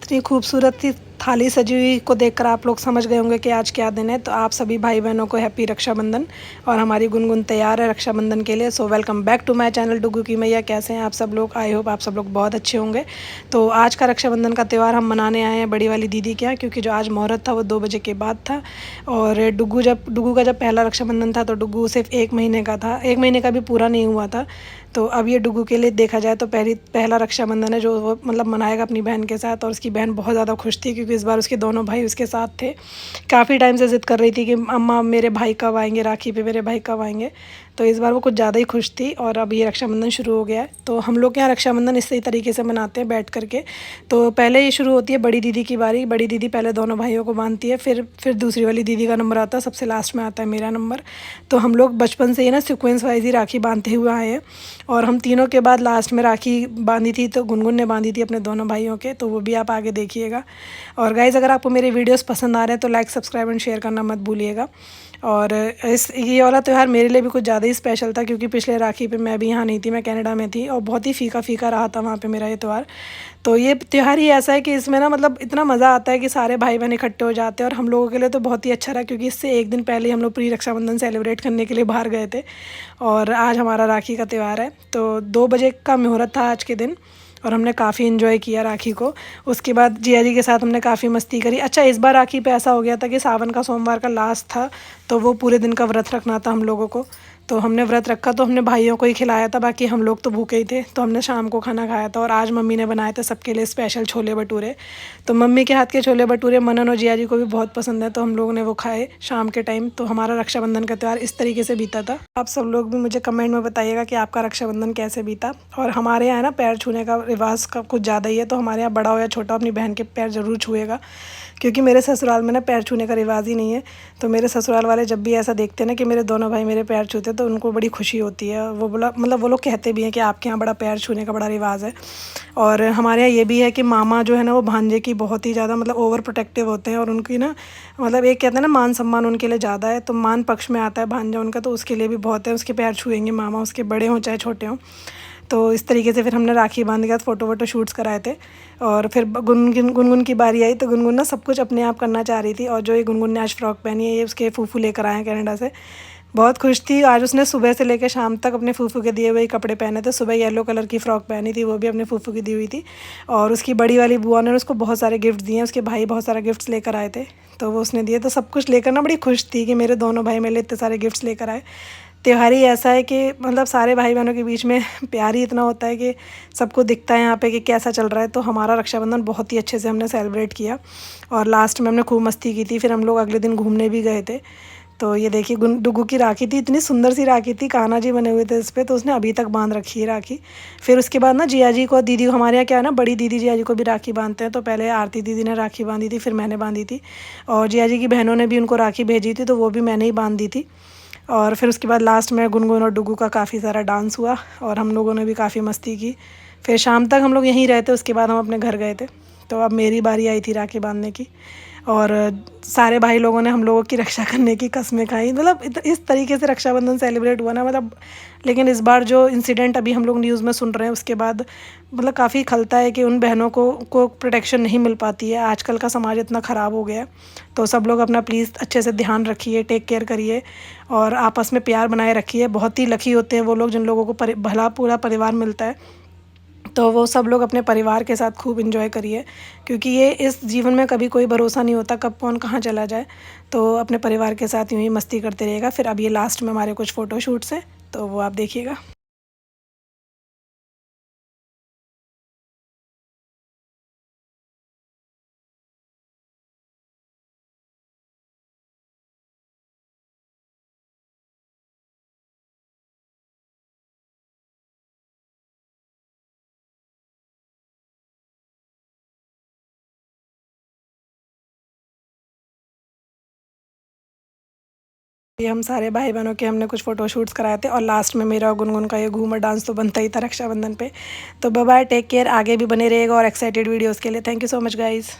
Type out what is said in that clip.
इतनी खूबसूरत सी थाली सजी हुई को देखकर आप लोग समझ गए होंगे कि आज क्या दिन है। तो आप सभी भाई बहनों को हैप्पी रक्षाबंधन। और हमारी गुनगुन तैयार है रक्षाबंधन के लिए। So welcome back to my channel Dugu की मैया। कैसे हैं आप सब लोग? आई होप आप सब लोग बहुत अच्छे होंगे। तो आज का रक्षाबंधन का त्यौहार हम मनाने आए हैं बड़ी वाली दीदी के यहाँ, क्योंकि जो आज मुहूर्त था वो 2 बजे के बाद था। और डुगू का जब पहला रक्षाबंधन था तो डुगू सिर्फ 1 महीने का था, 1 महीने का भी पूरा नहीं हुआ था। तो अब ये डुगू के लिए देखा जाए तो पहला रक्षाबंधन है जो वो मतलब मनाएगा अपनी बहन के साथ। और उसकी बहन बहुत ज़्यादा खुश थी क्योंकि इस बार उसके दोनों भाई उसके साथ थे। काफ़ी टाइम से ज़िद कर रही थी कि अम्मा मेरे भाई कब आएंगे, राखी पे मेरे भाई कब आएंगे। तो इस बार वो कुछ ज़्यादा ही खुश थी। और अब ये रक्षाबंधन शुरू हो गया है। तो हम लोग के यहाँ रक्षाबंधन इसी तरीके से मनाते हैं बैठ करके। तो पहले ये शुरू होती है बड़ी दीदी की बारी। बड़ी दीदी पहले दोनों भाइयों को बांधती है, फिर दूसरी वाली दीदी का नंबर आता है, सबसे लास्ट में आता है मेरा नंबर। तो हम लोग बचपन से ही ना सीक्वेंस वाइज ही राखी बांधते हुए आए हैं। और हम तीनों के बाद लास्ट में राखी बांधी थी तो गुनगुन ने बांधी थी अपने दोनों भाइयों के। तो वो भी आप आगे देखिएगा। और गाइज़, अगर आपको मेरे वीडियोस पसंद आ रहे हैं तो लाइक सब्सक्राइब एंड शेयर करना मत भूलिएगा। और ये वाला त्यौहार मेरे लिए भी कुछ ज़्यादा ही स्पेशल था क्योंकि पिछले राखी पे मैं भी यहाँ नहीं थी, मैं कनाडा में थी। और बहुत ही फीका फीका रहा था वहाँ पे मेरा ये त्यौहार। तो ये त्यौहार ही ऐसा है कि इसमें ना मतलब इतना मज़ा आता है कि सारे भाई बहन इकट्ठे हो जाते हैं। और हम लोगों के लिए तो बहुत ही अच्छा रहा क्योंकि इससे एक दिन पहले हम लोग प्री रक्षाबंधन सेलिब्रेट करने के लिए बाहर गए थे। और आज हमारा राखी का त्यौहार है। तो 2 बजे का मुहूर्त था आज के दिन। और हमने काफ़ी इन्जॉय किया राखी को। उसके बाद जिया जी के साथ हमने काफ़ी मस्ती करी। अच्छा, इस बार राखी पे ऐसा हो गया था कि सावन का सोमवार का लास्ट था, तो वो पूरे दिन का व्रत रखना था हम लोगों को। तो हमने व्रत रखा तो हमने भाइयों को ही खिलाया था, बाकी हम लोग तो भूखे ही थे। तो हमने शाम को खाना खाया था। और आज मम्मी ने बनाए थे सबके लिए स्पेशल छोले भटूरे। तो मम्मी के हाथ के छोले भटूरे मनन और जिया जी को भी बहुत पसंद है, तो हम लोगों ने वो खाए शाम के टाइम। तो हमारा रक्षाबंधन का त्यौहार इस तरीके से बीता था। आप सब लोग भी मुझे कमेंट में बताइएगा कि आपका रक्षाबंधन कैसे बीता। और हमारे यहाँ ना पैर छूने का रिवाज का कुछ ज़्यादा ही है। तो हमारे यहाँ बड़ा हो या छोटा अपनी बहन के पैर ज़रूर छुएगा, क्योंकि मेरे ससुराल में ना पैर छूने का रिवाज ही नहीं है। तो मेरे ससुराल वाले जब भी ऐसा देखते हैं ना कि मेरे दोनों भाई मेरे पैर छूते तो उनको बड़ी खुशी होती है। वो बोला मतलब वो लोग कहते भी हैं कि आपके यहाँ बड़ा पैर छूने का बड़ा रिवाज है। और हमारे यहाँ ये भी है कि मामा जो है ना वो भांजे की बहुत ही ज़्यादा मतलब ओवर प्रोटेक्टिव होते हैं। और उनकी ना मतलब एक कहते हैं ना मान सम्मान उनके लिए ज़्यादा है। तो मान पक्ष में आता है भांजा उनका, तो उसके लिए भी बहुत है, उसके पैर छुएंगे मामा, उसके बड़े हों चाहे छोटे हों। तो इस तरीके से फिर हमने राखी बांध के बाद फ़ोटो वोटो शूट्स कराए थे। और फिर गुनगुन की बारी आई तो गुनगुन ना सब कुछ अपने आप करना चाह रही थी। और जो ये गुनगुन ने आज फ्रॉक पहनी है ये उसके फूफू लेकर आए हैं कनाडा से। बहुत खुश थी। आज उसने सुबह से लेकर शाम तक अपने फूफू के दिए हुए कपड़े पहने थे। सुबह येलो कलर की फ़्रॉक पहनी थी, वो भी अपने फूफू की दी हुई थी। और उसकी बड़ी वाली बुआ ने उसको बहुत सारे गिफ्ट दिए हैं। उसके भाई बहुत सारे गिफ्ट्स लेकर आए थे, तो वो उसने दिए। तो सब कुछ लेकर ना बड़ी खुश थी कि मेरे दोनों भाई मेरे लिए इतने सारे गिफ्ट्स लेकर आए। त्यौहार ही ऐसा है कि मतलब सारे भाई बहनों के बीच में प्यार ही इतना होता है कि सबको दिखता है यहाँ पे कि कैसा चल रहा है। तो हमारा रक्षाबंधन बहुत ही अच्छे से हमने सेलिब्रेट किया। और लास्ट में हमने खूब मस्ती की थी। फिर हम लोग अगले दिन घूमने भी गए थे। तो ये देखिए डुगू की राखी थी, इतनी सुंदर सी राखी थी, कान्हा जी बने हुए थे इस पर। तो उसने अभी तक बांध रखी है राखी। फिर उसके बाद ना जिया जी को, दीदी हमारे यहाँ क्या है ना, बड़ी दीदी जिया जी को भी राखी बांधते हैं। तो पहले आरती दीदी ने राखी बांधी थी, फिर मैंने बांधी थी। और जिया जी की बहनों ने भी उनको राखी भेजी थी, तो वो भी मैंने ही बांध दी थी। और फिर उसके बाद लास्ट में गुनगुन और डुगू का काफ़ी सारा डांस हुआ और हम लोगों ने भी काफ़ी मस्ती की। फिर शाम तक हम लोग यहीं रहे थे, उसके बाद हम अपने घर गए थे। तो अब मेरी बारी आई थी राखी बांधने की। और सारे भाई लोगों ने हम लोगों की रक्षा करने की कसमें खाई। मतलब इस तरीके से रक्षाबंधन सेलिब्रेट हुआ ना मतलब। लेकिन इस बार जो इंसिडेंट अभी हम लोग न्यूज़ में सुन रहे हैं उसके बाद मतलब काफ़ी खलता है कि उन बहनों को प्रोटेक्शन नहीं मिल पाती है। आजकल का समाज इतना ख़राब हो गया है। तो सब लोग अपना प्लीज़ अच्छे से ध्यान रखिए, टेक केयर करिए और आपस में प्यार बनाए रखिए। बहुत ही लकी होते हैं वो लोग जिन लोगों को भला पूरा परिवार मिलता है। तो वो सब लोग अपने परिवार के साथ खूब एंजॉय करिए, क्योंकि ये इस जीवन में कभी कोई भरोसा नहीं होता कब कौन कहाँ चला जाए। तो अपने परिवार के साथ यूँ ही मस्ती करते रहिएगा। फिर अब ये लास्ट में हमारे कुछ फ़ोटो शूट्स हैं, तो वो आप देखिएगा। ये हम सारे भाई बहनों के हमने कुछ फ़ोटो शूट्स कराए थे। और लास्ट में मेरा और गुनगुन का ये घूमर डांस तो बनता ही था रक्षाबंधन पे। तो बाय बाय, टेक केयर, आगे भी बने रहेगा और एक्साइटेड वीडियोज़ के लिए। Thank you so much guys.